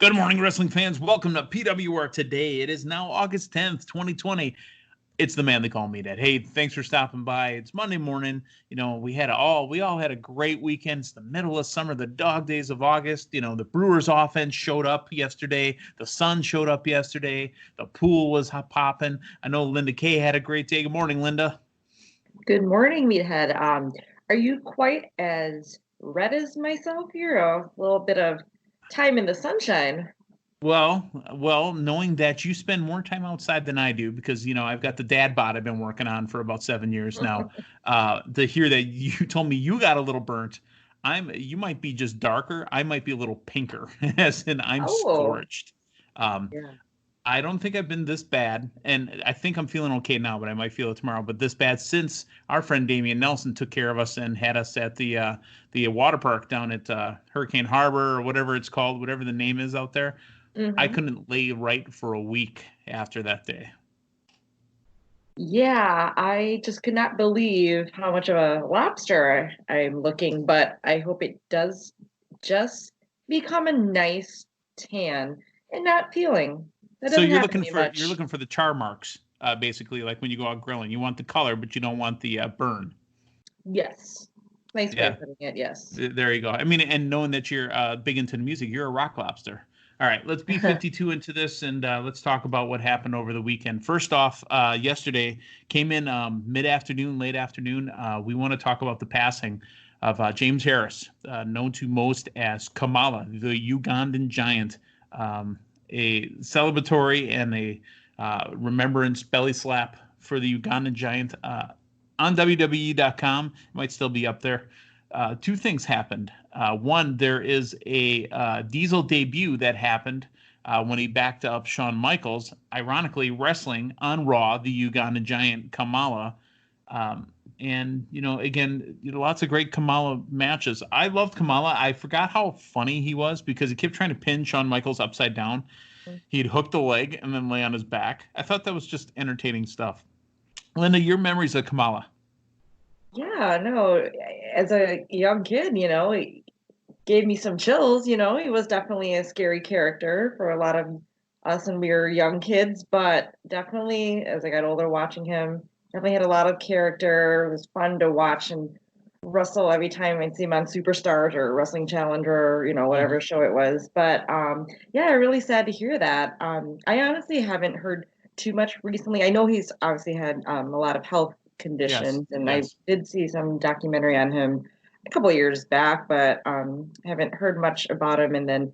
Good morning, wrestling fans. Welcome to PWR Today. It is now August 10th, 2020. It's the man they call Meathead. Hey, thanks for stopping by. It's Monday morning. You know, we all had a great weekend. It's the middle of summer, the dog days of August. You know, the Brewers offense showed up yesterday. The sun showed up yesterday. The pool was popping. I know Linda Kay had a great day. Good morning, Linda. Good morning, Meathead. Are you quite as red as myself here? A little bit of time in the sunshine. Well, knowing that you spend more time outside than I do, because I've got the dad bod I've been working on for about 7 years now. To hear that you told me you got a little burnt, you might be just darker. I might be a little pinker, as in I'm Oh, scorched. Um, yeah. I don't think I've been this bad, and I think I'm feeling okay now, but I might feel it tomorrow. But this bad since our friend Damian Nelson took care of us and had us at the water park down at Hurricane Harbor or whatever it's called, whatever the name is out there. I hmm couldn't lay right for a week after that day. Yeah, I just could not believe how much of a lobster I'm looking, but I hope it does just become a nice tan and not peeling. That So doesn't you're happen to looking me for you're much. looking for the char marks, basically, like when you go out grilling. You want the color, but you don't want the burn. Yes. Nice way Yeah, of putting it, yes. there you go. I mean, and knowing that you're big into the music, you're a rock lobster. All right, let's be 52 into this, and let's talk about what happened over the weekend. First off, yesterday came in mid-afternoon, late afternoon. We want to talk about the passing of James Harris, known to most as Kamala, the Ugandan giant. A celebratory and a remembrance belly slap for the Ugandan giant on WWE.com. It might still be up there. Two things happened. One, there is a Diesel debut that happened when he backed up Shawn Michaels, ironically wrestling on Raw, the Ugandan giant Kamala. And, again, lots of great Kamala matches. I loved Kamala. I forgot how funny he was because he kept trying to pin Shawn Michaels upside down. He'd hook the leg and then lay on his back. I thought that was just entertaining stuff. Linda, your memories of Kamala. Yeah, no, as a young kid, he gave me some chills, he was definitely a scary character for a lot of us when we were young kids, but definitely as I got older watching him, definitely had a lot of character. It was fun to watch and wrestle every time I'd see him on Superstars or Wrestling Challenger, or, Mhm. whatever show it was. But yeah, really sad to hear that. I honestly haven't heard too much recently. I know he's obviously had a lot of health Yes, conditions, and I yes. did see some documentary on him a couple of years back, but haven't heard much about him. And then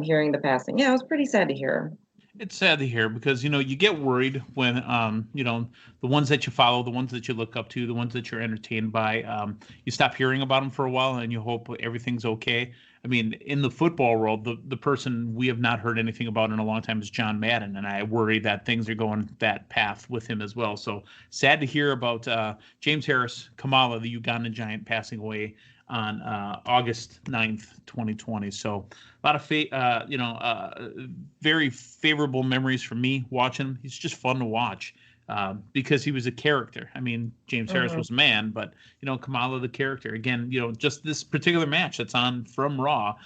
hearing the passing, yeah, it was pretty sad to hear. It's sad to hear because you get worried when the ones that you follow, the ones that you look up to, the ones that you're entertained by, you stop hearing about them for a while and you hope everything's okay. I mean, in the football world, the person we have not heard anything about in a long time is John Madden, and I worry that things are going that path with him as well. So sad to hear about James Harris, Kamala, the Ugandan giant, passing away on August 9th, 2020. So a lot of very favorable memories for me watching him. He's just fun to watch because he was a character. I mean, James Harris hmm was a man, but Kamala the character. Again, just this particular match that's on from Raw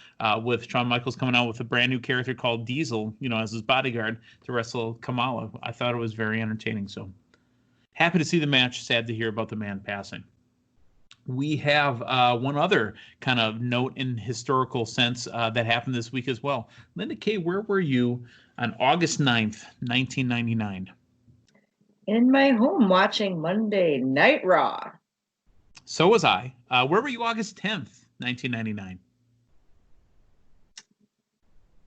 with Shawn Michaels coming out with a brand new character called Diesel, as his bodyguard to wrestle Kamala. I thought it was very entertaining. So happy to see the match. Sad to hear about the man passing. We have one other kind of note in historical sense that happened this week as well. Linda Kay, where were you on August 9th, 1999? In my home watching Monday Night Raw. So was I. Where were you August 10th, 1999?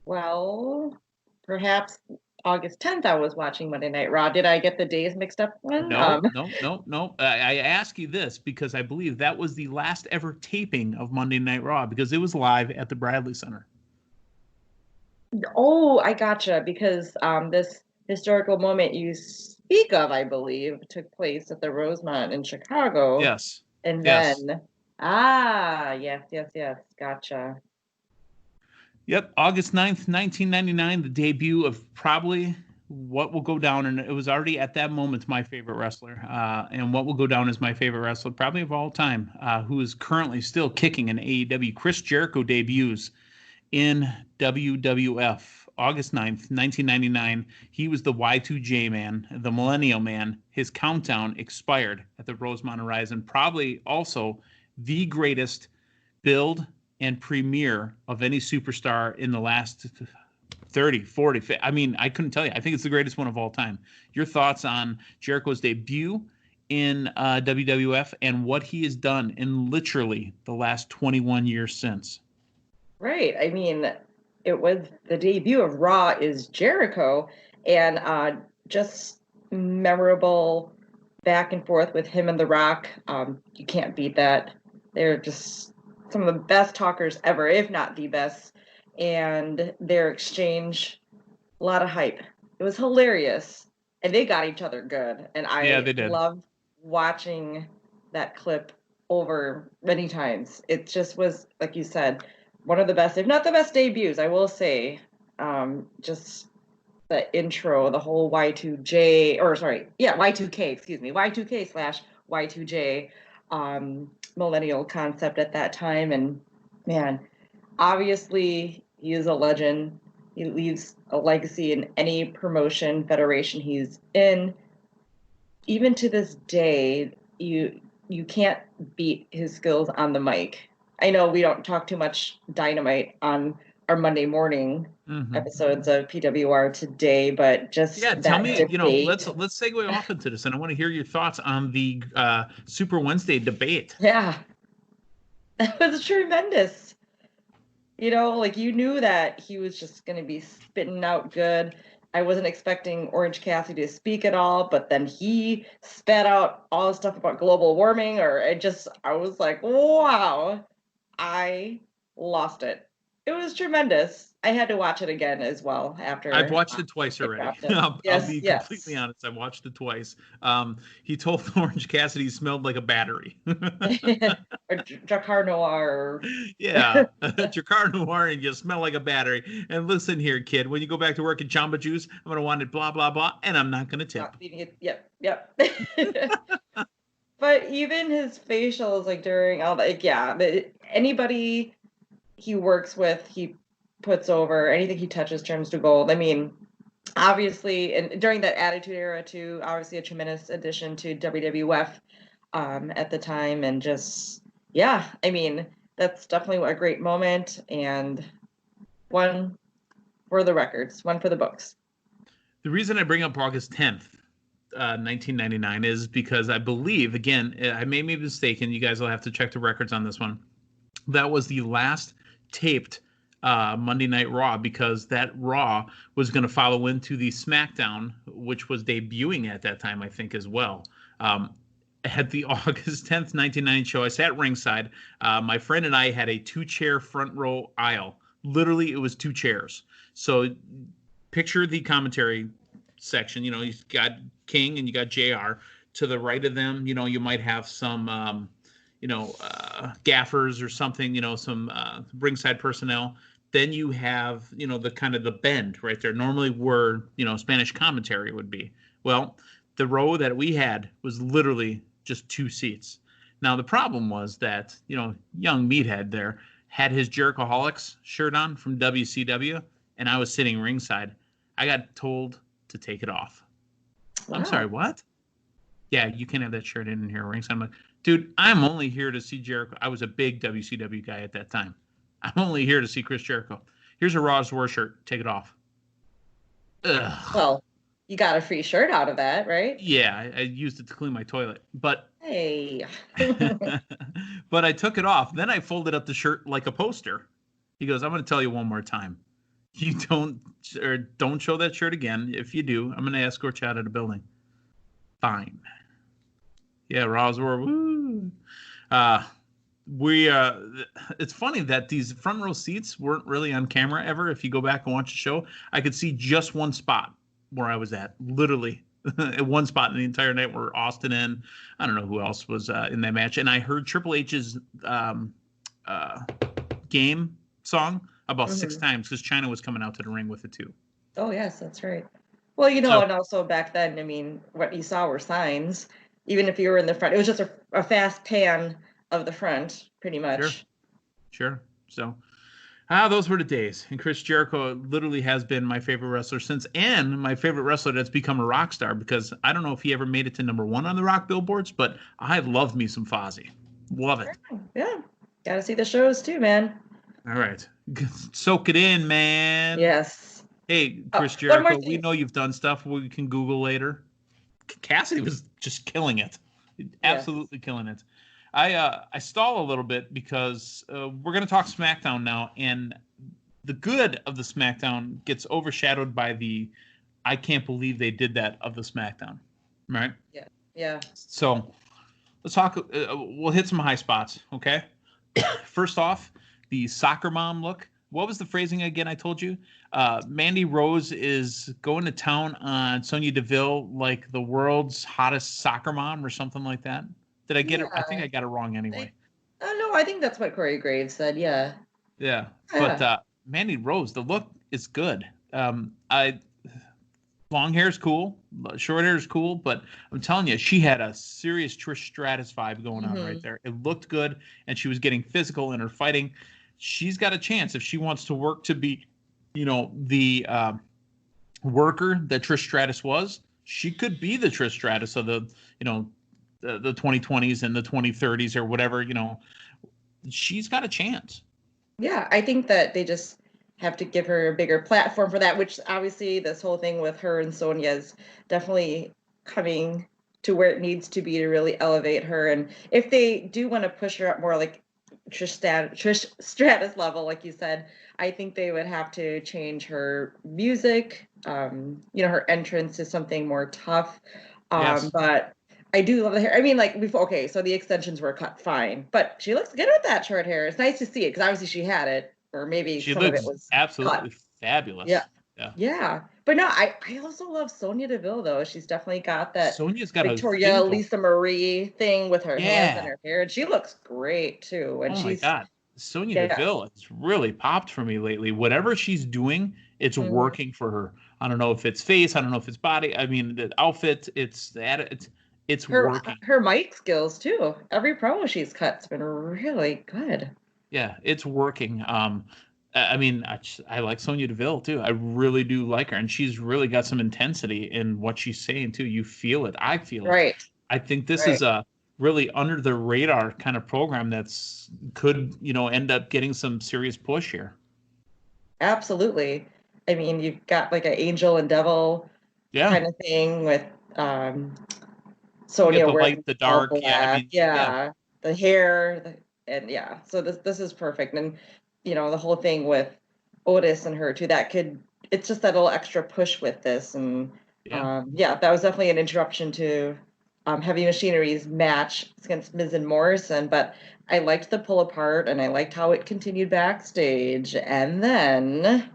Well, perhaps August 10th I was watching Monday Night Raw. Did I get the days mixed up then? No, no, no, no. I ask you this because I believe that was the last ever taping of Monday Night Raw because it was live at the Bradley Center. Oh, I gotcha. Because this historical moment you speak of, I believe, took place at the Rosemont in Chicago. Yes, And yes. then, yes, yes, yes, gotcha. Yep, August 9th, 1999, the debut of probably what will go down, and it was already at that moment my favorite wrestler, and what will go down as my favorite wrestler probably of all time, who is currently still kicking in AEW. Chris Jericho debuts in WWF, August 9th, 1999. He was the Y2J man, the Millennial Man. His countdown expired at the Rosemont Horizon. Probably also the greatest build and premiere of any superstar in the last 30, 40, 50. I mean, I couldn't tell you. I think it's the greatest one of all time. Your thoughts on Jericho's debut in WWF and what he has done in literally the last 21 years since? Right. I mean, it was the debut of Raw is Jericho, and just memorable back and forth with him and The Rock. You can't beat that. They're just some of the best talkers ever, if not the best. And their exchange, a lot of hype. It was hilarious, and they got each other good. And Yeah, I they did. loved watching that clip over many times. It just was, like you said, one of the best, if not the best debuts, I will say. Just the intro, the whole Y2J, or sorry, yeah, Y2K, excuse me, Y2K slash Y2J millennial concept at that time. And man, obviously he is a legend. He leaves a legacy in any promotion, federation he's in. Even to this day, you can't beat his skills on the mic. I know we don't talk too much Dynamite on our Monday morning episodes of PWR today, but just tell me, debate. let's segue off into this, and I want to hear your thoughts on the Super Wednesday debate. Yeah, that was tremendous. Like you knew that he was just going to be spitting out good. I wasn't expecting Orange Cassidy to speak at all, but then he spat out all the stuff about global warming, I was like, wow, I lost it. It was tremendous. I had to watch it again as well after. I've watched it twice already. I'll be completely honest. I watched it twice. He told Orange Cassidy he smelled like a battery. Or Drakkar Noir. Yeah, Drakkar Noir, and you smell like a battery. And listen here, kid, when you go back to work at Jamba Juice, I'm going to want it blah, blah, blah, and I'm not going to tip. Not feeding it. Yep. But even his facials, like during all that, anybody he works with, he puts over. Anything he touches turns to gold. I mean, obviously, and during that Attitude Era too, obviously a tremendous addition to WWF at the time, and just I mean, that's definitely a great moment, and one for the records, one for the books. The reason I bring up August 10th, 1999 is because I believe, again, I may be mistaken, you guys will have to check the records on this one, that was the last taped Monday Night Raw, because that Raw was going to follow into the Smackdown, which was debuting at that time, I think, as well. At the August 10th, 1990 show, I sat ringside. My friend and I had a 2-chair front row aisle. Literally, it was 2 chairs. So picture the commentary section. You've got King and you got JR. To the right of them, you might have some gaffers or something, some ringside personnel. Then you have, the kind of the bend right there. Normally where, Spanish commentary would be. Well, the row that we had was literally just 2 seats. Now, the problem was that, young Meathead there had his Jerichoholics shirt on from WCW, and I was sitting ringside. I got told to take it off. Wow. I'm sorry, what? Yeah, you can have that shirt in here ringside. I'm like, dude, I'm only here to see Jericho. I was a big WCW guy at that time. I'm only here to see Chris Jericho. Here's a Raw's War shirt. Take it off. Ugh. Well, you got a free shirt out of that, right? Yeah, I used it to clean my toilet. But hey. But I took it off. Then I folded up the shirt like a poster. He goes, I'm going to tell you one more time. You don't show that shirt again. If you do, I'm going to escort you out of the building. Fine. Yeah, Raw's War. Woo. It's funny that these front row seats weren't really on camera ever. If you go back and watch the show, I could see just one spot where I was at, literally at one spot in the entire night where Austin and I don't know who else was in that match. And I heard Triple H's game song about 6 times because China was coming out to the ring with it too. Oh, yes, that's right. Well, and also back then, I mean, what you saw were signs. Even if you were in the front, it was just a fast pan of the front, pretty much. Sure. So, Those were the days. And Chris Jericho literally has been my favorite wrestler since, and my favorite wrestler that's become a rock star, because I don't know if he ever made it to #1 on the rock billboards, but I love me some Fozzy. Love it. Yeah. Gotta see the shows too, man. All right. Soak it in, man. Yes. Hey, Oh, Chris one more Jericho, we thing. know you've done stuff we can Google later. Cassidy was just killing it. Yes. Absolutely killing it. I stall a little bit because we're going to talk SmackDown now, and the good of the SmackDown gets overshadowed by the I can't believe they did that of the SmackDown, right? Yeah. Yeah. So let's talk. We'll hit some high spots, okay? First off, the soccer mom look. What was the phrasing again? I told you. Mandy Rose is going to town on Sonya Deville like the world's hottest soccer mom or something like that. Did I get it? I think Yeah. I got it wrong anyway. Oh no, I think that's what Corey Graves said. Yeah. Yeah, but Yeah. Mandy Rose, the look is good. I long hair is cool, short hair is cool, but I'm telling you, she had a serious Trish Stratus vibe going on right there. It looked good, and she was getting physical in her fighting. She's got a chance if she wants to work to be, the worker that Trish Stratus was. She could be the Trish Stratus of the 2020s and the 2030s or whatever. She's got a chance. Yeah, I think that they just have to give her a bigger platform for that, which obviously this whole thing with her and Sonya is definitely coming to where it needs to be to really elevate her. And if they do want to push her up more like Trish Stratus level, like you said, I think they would have to change her music, her entrance to something more tough. Yes. But I do love the hair. I mean, like before, okay, so the extensions were cut fine, but she looks good with that short hair. It's nice to see it because obviously she had it, or maybe She some of it looks was cut. absolutely Yeah, fabulous. Yeah. yeah. But no, I also love Sonya Deville though. She's definitely got that Sonya's got a Victoria thing going. Lisa Marie thing with her hands and Yeah. her hair, and she looks great too. And Oh my she's God. Sonya yeah, Deville has really popped for me lately. Whatever she's doing, it's mhm. working for her. I don't know if it's face, I don't know if it's body. I mean, the outfit, it's her working. her mic skills too. Every promo she's cut's been really good. Yeah, it's working. I mean, I like Sonya Deville too. I really do like her, and she's really got some intensity in what she's saying too. You feel it. I feel it. Right, I think this right. is a really under the radar kind of program that's could end up getting some serious push here. Absolutely. I mean, you've got like an Angel and Devil Yeah, kind of thing with you get Sonya the wearing light, the all dark. Yeah, I black. mean, yeah, Yeah, the hair, and yeah. So this is perfect. And the whole thing with Otis and her too. It's just that little extra push with this. And yeah. yeah, that was definitely an interruption to Heavy Machinery's match against Miz and Morrison. But I liked the pull apart, and I liked how it continued backstage. And then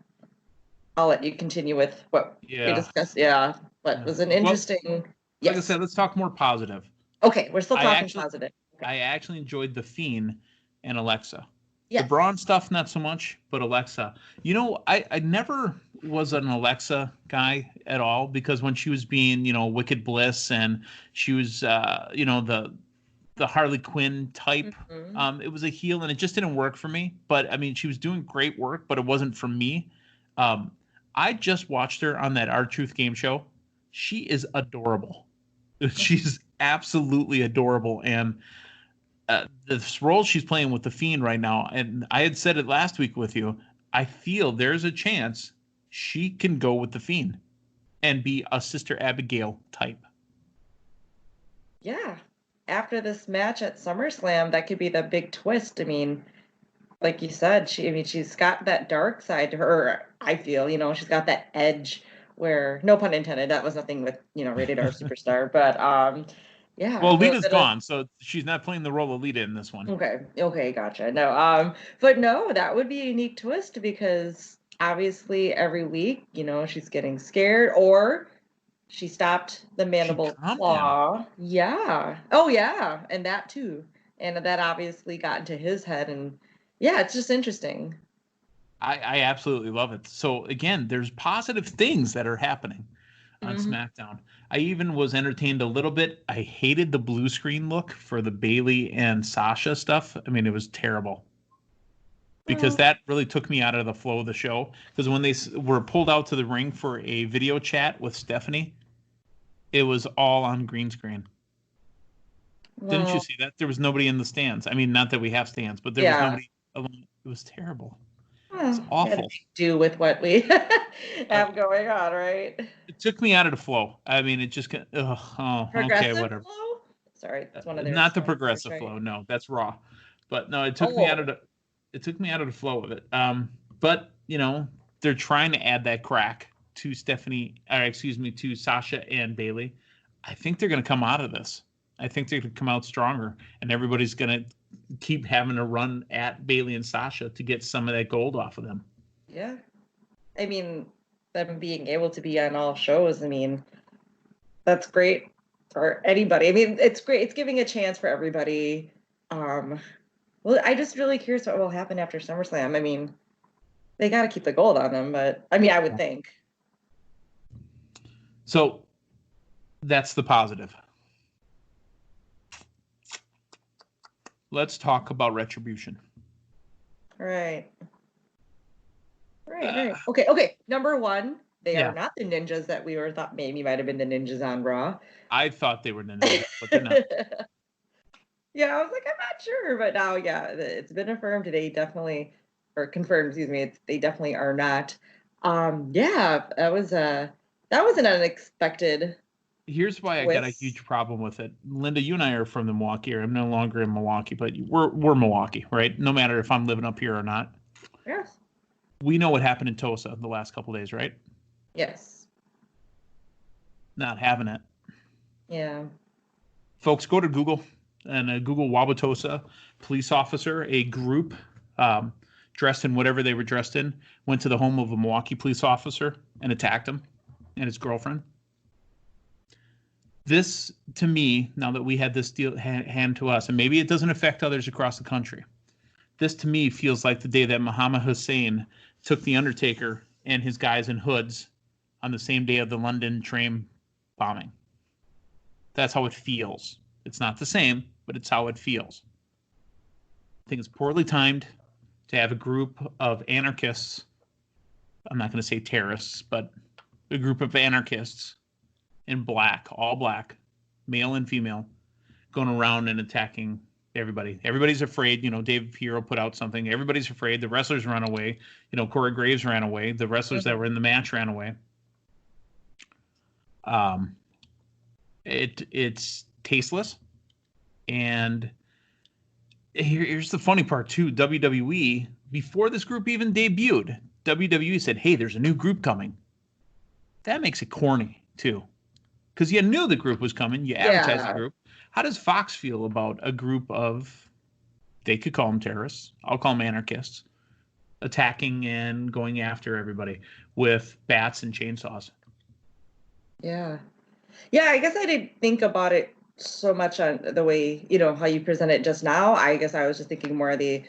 I'll let you continue with what we Yeah. discussed. Yeah, what was an Well, interesting. like I Yes. said, let's talk more positive. Okay, we're still I talking actually, positive. Okay. I actually enjoyed the Fiend and Alexa. The Yes. Braun stuff, not so much, but Alexa. I never was an Alexa guy at all because when she was being, Wicked Bliss and she was, the Harley Quinn type, Mhm. it was a heel and it just didn't work for me. But I mean, she was doing great work, but it wasn't for me. Um, I just watched her on that R-Truth game show. She is adorable. She's absolutely adorable, and this role she's playing with the Fiend right now, and I had said it last week with you, I feel there's a chance she can go with the Fiend and be a Sister Abigail type. Yeah. After this match at SummerSlam, that could be the big twist. I mean, like you said, she's got that dark side to her. I feel, she's got that edge where, no pun intended, that was nothing with, Rated R Superstar, but yeah, Well, the Lita's bit of gone, so she's not playing the role of Lita in this one. okay, gotcha. No, but no, that would be a unique twist because obviously every week, she's getting scared or she stopped the She mandible calmed him. claw. Yeah. Oh yeah, and that too. And that obviously got into his head and yeah, it's just interesting. I absolutely love it. So again, there's positive things that are happening on Mhm. SmackDown. I even was entertained a little bit. I hated the blue screen look for the Bailey and Sasha stuff. I mean, it was terrible. because that really took me out of the flow of the show. Because when they were pulled out to the ring for a video chat with Stephanie, it was all on green screen. Didn't you see that? There was nobody in the stands. I mean, not that we have stands, but there was nobody alone. It was terrible. It's awful. Do with what we have going on, right? It took me out of the flow. I mean, it just okay, whatever. Flow? Sorry, that's one of their not the progressive flow. No, that's Raw. But no, it took me out of the flow of it. But they're trying to add that crack to to Sasha and Bayley. I think they're going to come out of this. I think they're going to come out stronger, and everybody's going to keep having to run at Bayley and Sasha to get some of that gold off of them. Yeah. I mean, them being able to be on all shows, I mean, that's great for anybody. I mean, it's great. It's giving a chance for everybody. Well, I just really curious what will happen after SummerSlam. I mean, they got to keep the gold on them, but I mean, I would think. So that's the positive. Let's talk about Retribution. Right. Okay. Number one, they are not the ninjas that we thought maybe might have been the ninjas on Raw. I thought they were the ninjas, but they're not. Yeah, I was like, I'm not sure, but now, it's been affirmed today. Definitely, or confirmed. Excuse me. They definitely are not. That was an unexpected. Here's why I got a huge problem with it. Linda, you and I are from the Milwaukee area. I'm no longer in Milwaukee, but we're Milwaukee, right? No matter if I'm living up here or not. Yes. We know what happened in Tulsa the last couple of days, right? Yes. Not having it. Yeah. Folks, go to Google and Google Wauwatosa police officer. A group dressed in whatever they were dressed in went to the home of a Milwaukee police officer and attacked him and his girlfriend. This, to me, now that we had this deal hand to us, and maybe it doesn't affect others across the country, this to me feels like the day that Muhammad Hussein took the Undertaker and his guys in hoods on the same day of the London train bombing. That's how it feels. It's not the same, but it's how it feels. I think it's poorly timed to have a group of anarchists. I'm not going to say terrorists, but a group of anarchists in black, all black, male and female, going around and attacking everybody. Everybody's afraid. Dave Hero put out something. Everybody's afraid. The wrestlers run away. Corey Graves ran away. The wrestlers that were in the match ran away. It's tasteless. And here's the funny part too. WWE, before this group even debuted, WWE said, "Hey, there's a new group coming." That makes it corny too. Because you knew the group was coming. You advertised the group. How does Fox feel about a group of, they could call them terrorists, I'll call them anarchists, attacking and going after everybody with bats and chainsaws? Yeah. Yeah, I guess I didn't think about it so much on the way, how you present it just now. I guess I was just thinking more of the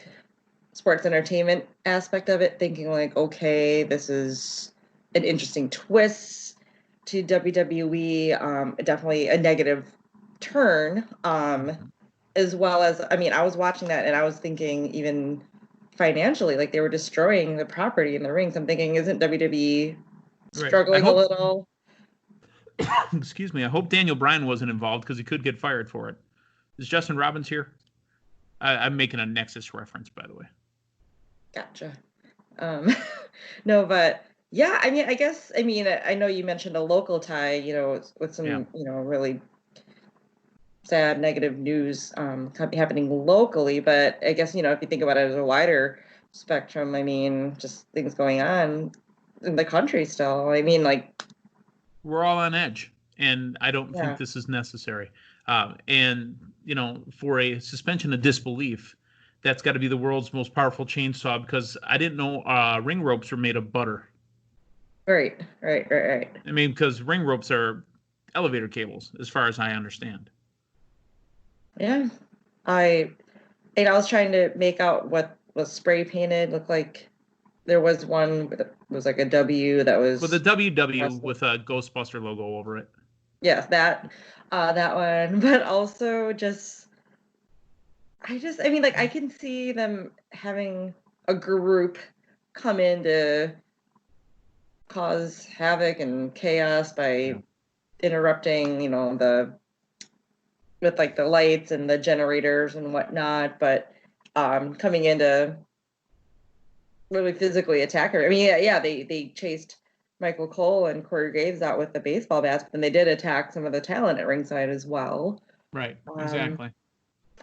sports entertainment aspect of it, thinking like, okay, this is an interesting twist to WWE, definitely a negative turn, as well as, I mean, I was watching that and I was thinking even financially, like they were destroying the property in the rings. I'm thinking, isn't WWE struggling a little? Excuse me. I hope Daniel Bryan wasn't involved because he could get fired for it. Is Justin Robbins here? I'm making a Nexus reference, by the way. Gotcha. No, but yeah, I mean, I know you mentioned a local tie, with some, really sad, negative news happening locally. But I guess, if you think about it as a wider spectrum, I mean, just things going on in the country still. I mean, like, we're all on edge, and I don't think this is necessary. And, for a suspension of disbelief, that's got to be the world's most powerful chainsaw, because I didn't know ring ropes were made of butter. Right. I mean, because ring ropes are elevator cables, as far as I understand. Yeah. I was trying to make out what was spray painted. Looked like there was one that was like a W that was... Well, the WW with a Ghostbuster logo over it. Yes, that one. But also I mean, like, I can see them having a group come in to cause havoc and chaos by interrupting, with like the lights and the generators and whatnot, but coming in to really physically attack her. I mean, they chased Michael Cole and Corey Graves out with the baseball bats, but then they did attack some of the talent at ringside as well. Right, exactly.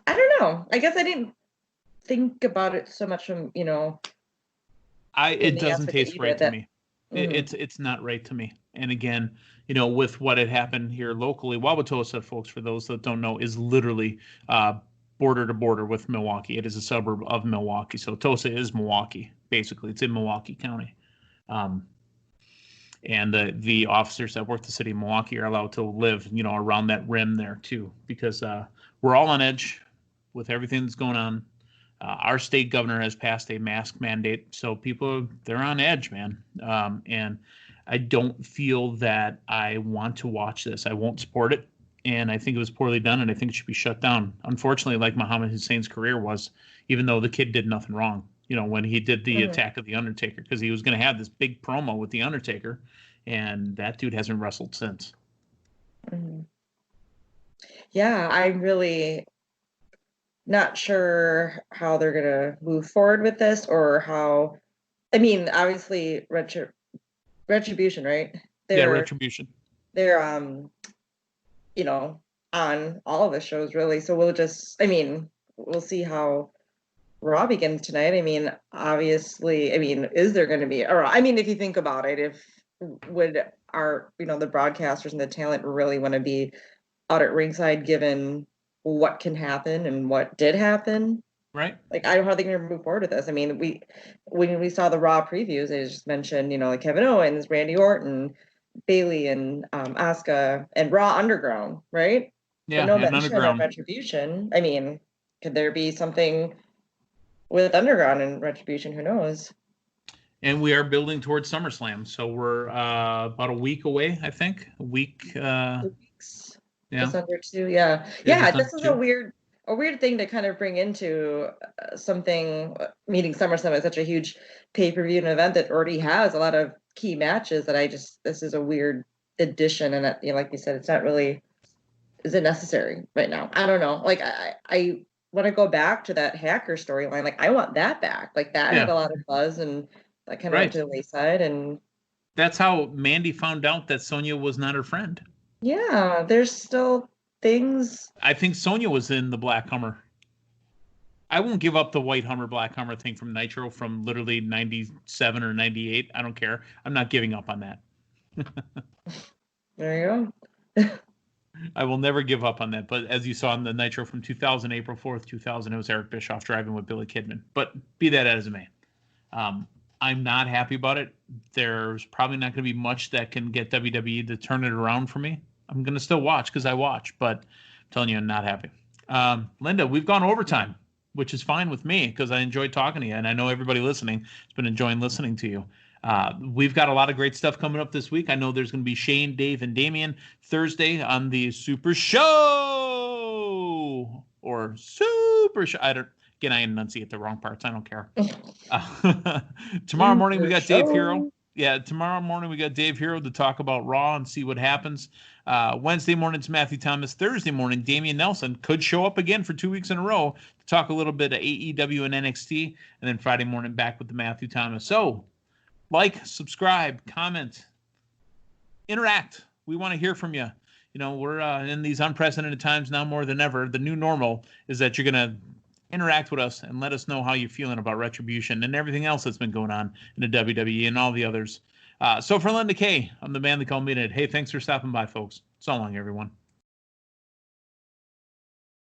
I don't know. I guess I didn't think about it so much from, it doesn't taste right to me. It's not right to me. And again, with what had happened here locally, Wauwatosa, folks, for those that don't know, is literally border to border with Milwaukee. It is a suburb of Milwaukee. So Tosa is Milwaukee, basically. It's in Milwaukee County. And the officers that work the city of Milwaukee are allowed to live, around that rim there too, because we're all on edge with everything that's going on. Our state governor has passed a mask mandate, so people, they're on edge, man. And I don't feel that I want to watch this. I won't support it, and I think it was poorly done, and I think it should be shut down. Unfortunately, like Muhammad Hussein's career was, even though the kid did nothing wrong, when he did the attack of The Undertaker, because he was going to have this big promo with The Undertaker, and that dude hasn't wrestled since. Yeah, I'm really not sure how they're going to move forward with this, or how, I mean, obviously Retribution, right? Retribution. They're on all of the shows really. So we'll see how Raw begins tonight. I mean, obviously, is there going to be, or if you think about it, would our, the broadcasters and the talent really want to be out at ringside given what can happen and what did happen? Right. Like, I don't know how they're going to move forward with this. I mean, when we saw the Raw previews, they just mentioned, like Kevin Owens, Randy Orton, Bayley, and Asuka, and Raw Underground, right? Yeah, but no and mention of Retribution. I mean, could there be something with Underground and Retribution? Who knows? And we are building towards SummerSlam, so we're about a week away, I think. A week. 2 weeks. Yeah. Just under 2. Yeah. Yeah. This is a weird thing to kind of bring into something, meeting SummerSlam is such a huge pay-per-view and event that already has a lot of key matches that this is a weird addition. And like you said, it's not really, is it necessary right now? I don't know. Like I want to go back to that hacker storyline. Like I want that back. Like that had a lot of buzz, and that kind of went to the wayside. And that's how Mandy found out that Sonya was not her friend. Yeah, there's still things. I think Sonya was in the Black Hummer. I won't give up the white Hummer, Black Hummer thing from Nitro from literally 97 or 98. I don't care. I'm not giving up on that. There you go. I will never give up on that. But as you saw in the Nitro from 2000, April 4th, 2000, it was Eric Bischoff driving with Billy Kidman. But be that as it may. I'm not happy about it. There's probably not going to be much that can get WWE to turn it around for me. I'm going to still watch because I watch, but I'm telling you, I'm not happy. Linda, we've gone overtime, which is fine with me because I enjoyed talking to you, and I know everybody listening has been enjoying listening to you. We've got a lot of great stuff coming up this week. I know there's going to be Shane, Dave, and Damian Thursday on the Super Show or Super Show. Again, I enunciate the wrong parts. I don't care. Tomorrow morning, we got Dave Hero. Yeah, tomorrow morning, we got Dave Hero to talk about Raw and see what happens. Wednesday morning, it's Matthew Thomas. Thursday morning, Damian Nelson could show up again for 2 weeks in a row to talk a little bit of AEW and NXT. And then Friday morning, back with the Matthew Thomas. So, like, subscribe, comment, interact. We want to hear from you. We're in these unprecedented times now more than ever. The new normal is that you're going to interact with us and let us know how you're feeling about Retribution and everything else that's been going on in the WWE and all the others. So for Linda Kay, I'm the man they call Meathead. Hey, thanks for stopping by, folks. So long, everyone.